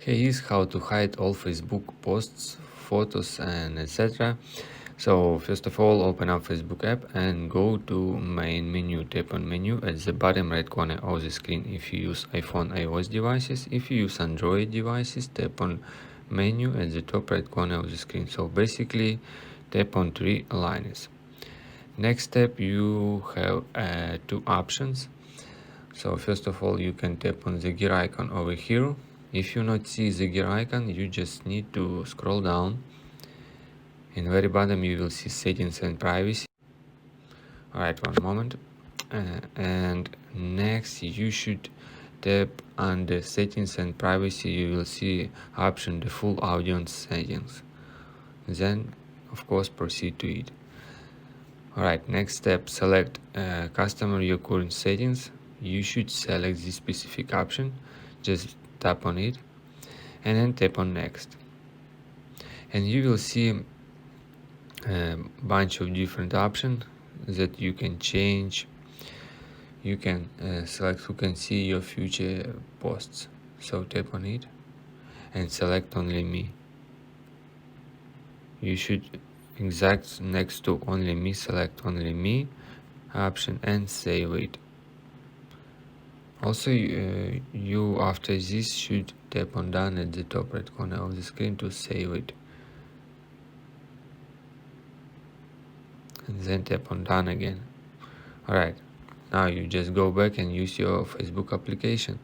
Here is how to hide all Facebook posts, photos and etc. So first of all, open up Facebook app and go to main menu. Tap on menu at the bottom right corner of the screen if you use iPhone iOS devices. If you use Android devices, tap on menu at the top right corner of the screen. So basically tap on three lines. Next step, you have two options. So first of all, you can tap on the gear icon over here. If you not see the gear icon, you just need to scroll down. In the very bottom, you will see settings and privacy. Alright, one moment. And next, you should tap on the settings and privacy. You will see option the full audience settings. Then, of course, proceed to it. Alright, next step, select customer your current settings. You should select this specific option. Just tap on it and then tap on next. And you will see a bunch of different options that you can change. You can select who can see your future posts. So tap on it and select only me. You should exact next to only me, select only me option and save it. Also, you after this should tap on done at the top right corner of the screen to save it. And then tap on done again. Alright, now you just go back and use your Facebook application.